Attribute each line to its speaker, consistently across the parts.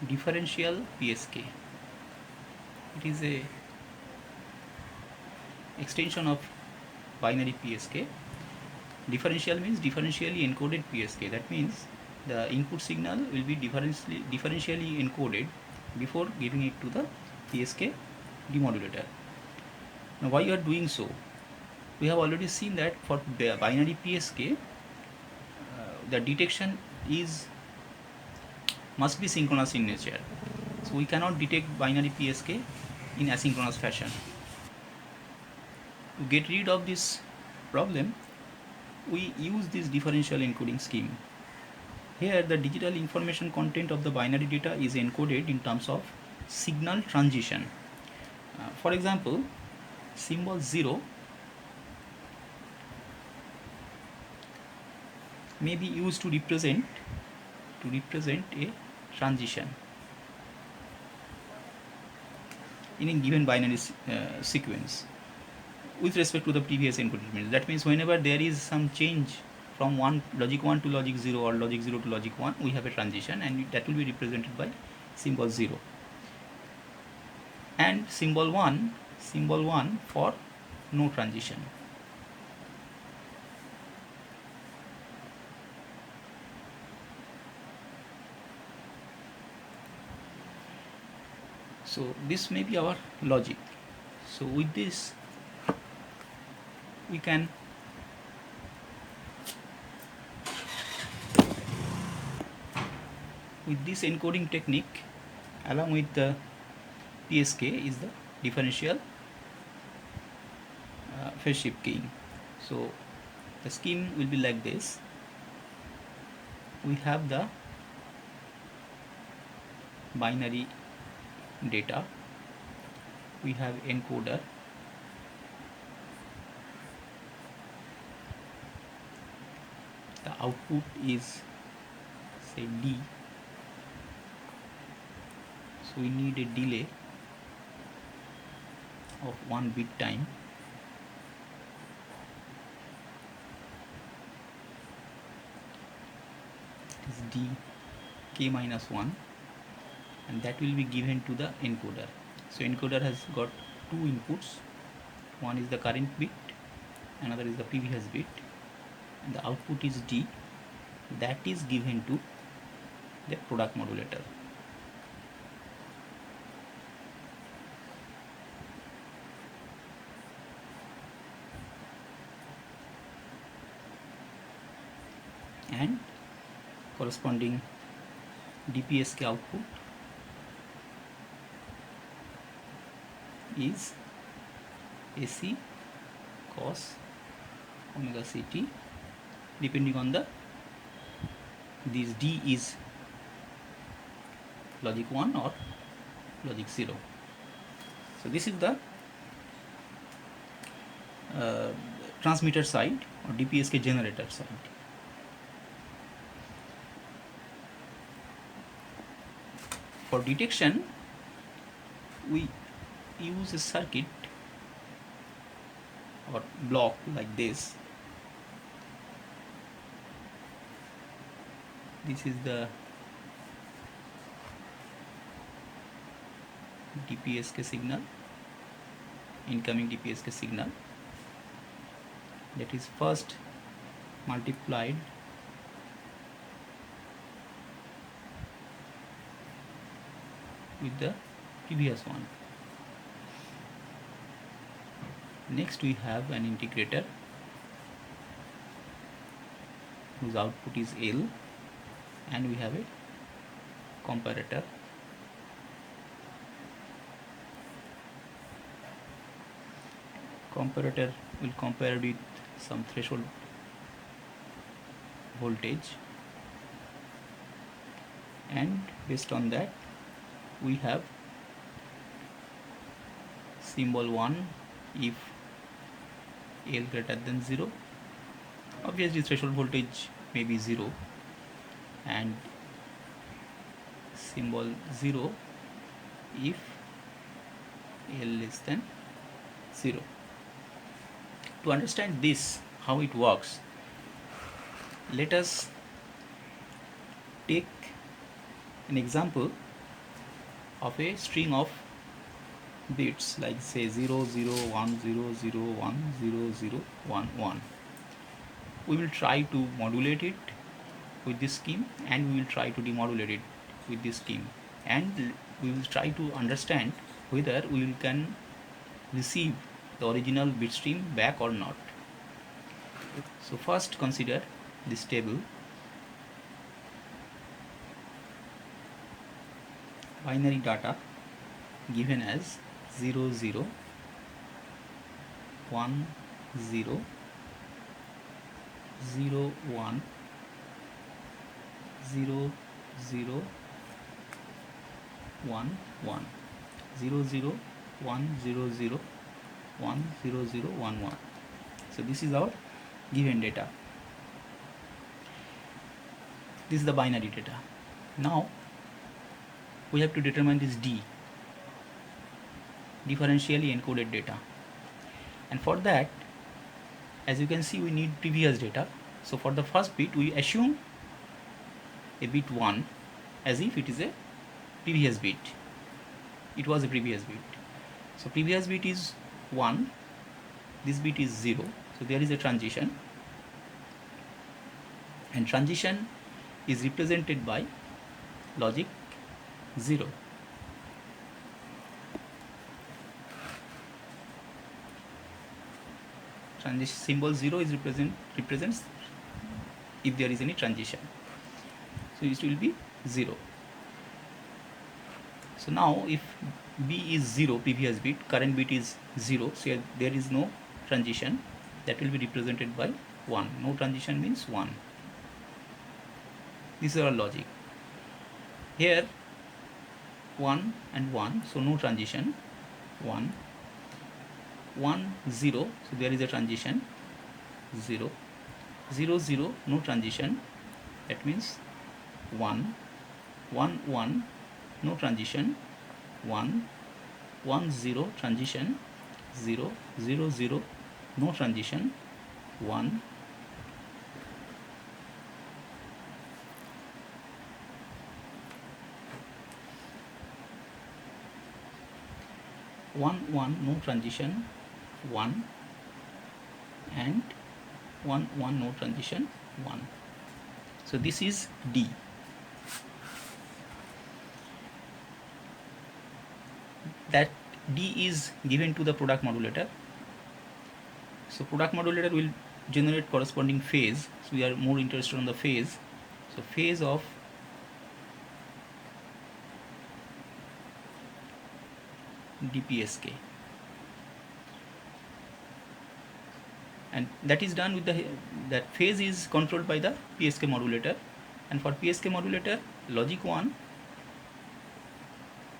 Speaker 1: differential PSK. It is a extension of binary PSK. Differential means differentially encoded PSK. That means the input signal will be differentially encoded before giving it to the PSK demodulator. Now why you are doing so? We have already seen that for binary PSK, the detection is must be synchronous in nature. So we cannot detect binary PSK in asynchronous fashion. To get rid of this problem, we use this differential encoding scheme. Here the digital information content of the binary data is encoded in terms of signal transition. For example, symbol 0 may be used to represent a transition in a given binary sequence with respect to the previous encoded means. That means whenever there is some change from logic 1 to logic 0 or logic 0 to logic 1, we have a transition, and that will be represented by symbol 0, and symbol 1 for no transition. So this may be our logic. So with this we can with this encoding technique along with the PSK is the differential phase shift keying. So the scheme will be like this. We have the binary data, we have encoder, the output is say D, so we need a delay of 1 bit time. It is D k minus 1, and that will be given to the encoder. So encoder has got two inputs, one is the current bit, another is the previous bit, and the output is D, that is given to the product modulator. And corresponding DPSK output is AC cos omega ct, depending on this D is logic 1 or logic 0. So this is the transmitter side or DPSK generator side. For detection, we use a circuit or block like this. This is the DPSK signal, incoming DPSK signal, that is first multiplied with the previous one. Next we have an integrator whose output is L, and we have a comparator. Comparator will compare with some threshold voltage, and based on that we have symbol 1 if L greater than 0. Obviously threshold voltage may be 0, and symbol 0 if L less than 0. To understand this, how it works, let us take an example of a string of bits, like say 0 0 1 0 0 1 0 0 1 1. We will try to modulate it with this scheme, and we will try to demodulate it with this scheme, and we will try to understand whether we can receive the original bit stream back or not. So first consider this table. Binary data given as 0 0 1 0 0 1 0 0 1 1 0 0 1 0 0 1 0 0 1 1. So this is our given data. This is the binary data. Now we have to determine this D, differentially encoded data, and for that, as you can see, we need previous data. So for the first bit, we assume a bit 1 as if it is a previous bit. It was a previous bit. So previous bit is 1, this bit is 0, so there is a transition, and transition is represented by logic 0. Transition symbol 0 is represents if there is any transition, so it will be 0. So now if B is 0, previous bit, current bit is 0, so there is no transition, that will be represented by 1. No transition means 1. This is our logic. Here 1 and 1, so no transition. 1 1 0, so there is a transition. 0 0 0, no transition, that means 1 1 1, no transition. 1 1 0, transition. 0 0 0, no transition. 1 1 1, no transition. 1 and 1 1, no transition. 1. So this is D. That D is given to the product modulator. So product modulator will generate corresponding phase. So we are more interested on the phase. So phase of DPSK, and that is done with that phase is controlled by the PSK modulator, and for PSK modulator, logic 1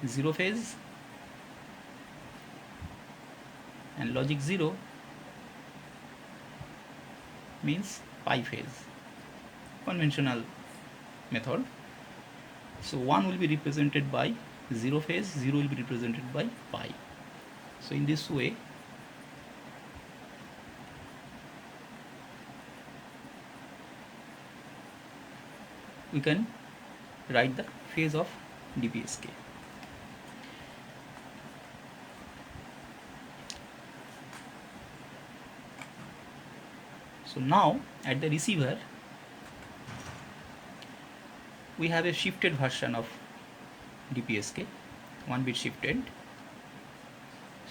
Speaker 1: 0 phase, and logic 0 means pi phase, conventional method. So 1 will be represented by 0 phase, 0 will be represented by pi. So in this way, we can write the phase of DPSK. So now at the receiver, we have a shifted version of DPSK, 1 bit shifted.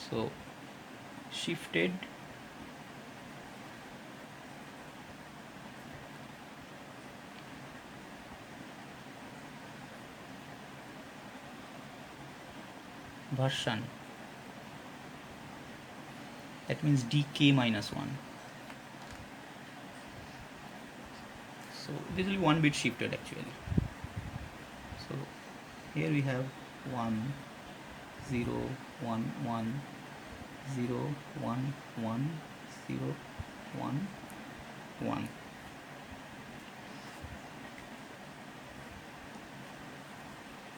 Speaker 1: So shifted version, that means DK minus 1. So this will be 1 bit shifted actually. So here we have 1 0 1 1 0 1 1 0 1 1.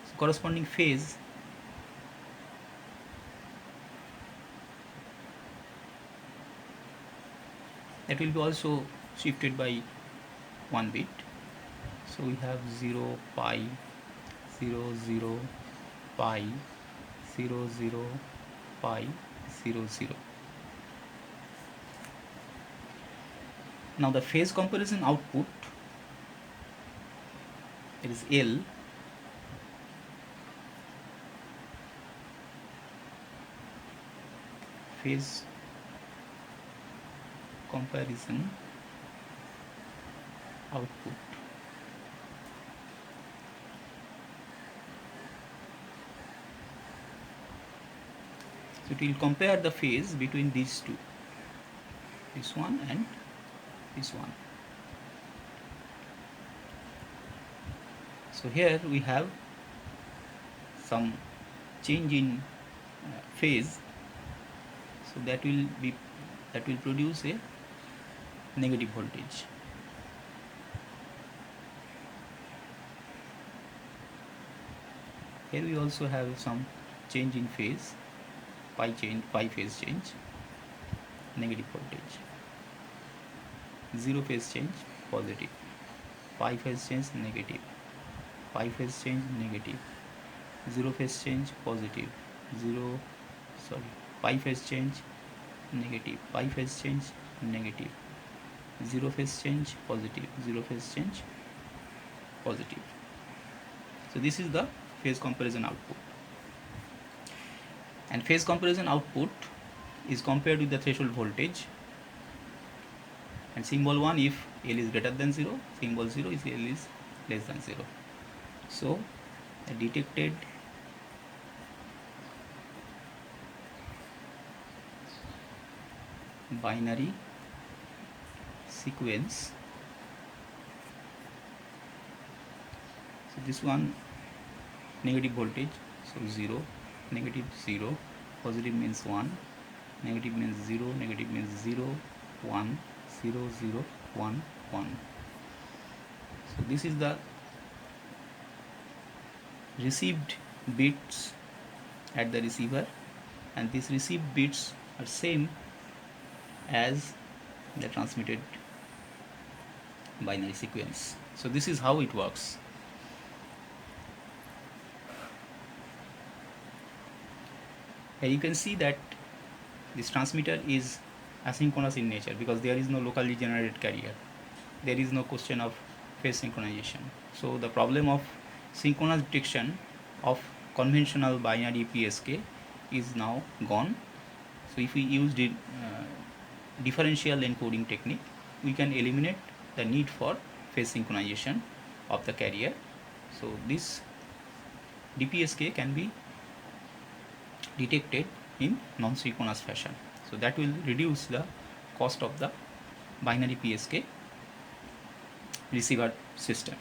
Speaker 1: So corresponding phase that will be also shifted by 1 bit. So we have 0 pi 0 0 pi 0 0 pi 0 0. Now the phase comparison output, it is L, phase comparison output. So it will compare the phase between these two, this one and this one. So here we have some change in phase, so that will produce a negative voltage. Here we also have some change in phase, pi phase change, negative voltage. 0 phase change, positive. Pi phase change, negative. Pi phase change, negative. 0 phase change, positive. Pi phase change, negative. Pi phase change, negative. 0 phase change, positive. 0 phase change, positive. So this is the phase comparison output. And phase comparison output is compared with the threshold voltage, and symbol 1 if L is greater than 0, symbol 0 if L is less than 0. So the detected binary sequence, so this one negative voltage, so 0, negative 0, positive means 1, negative means 0, negative means 0, 1, 0, 0, 1, 1. So this is the received bits at the receiver, and these received bits are same as the transmitted binary sequence. So this is how it works. Here you can see that this transmitter is asynchronous in nature because there is no locally generated carrier. There is no question of phase synchronization. So the problem of synchronous detection of conventional binary PSK is now gone. So if we use the differential encoding technique, we can eliminate the need for phase synchronization of the carrier. So this DPSK can be detected in non-synchronous fashion. So that will reduce the cost of the binary PSK receiver system.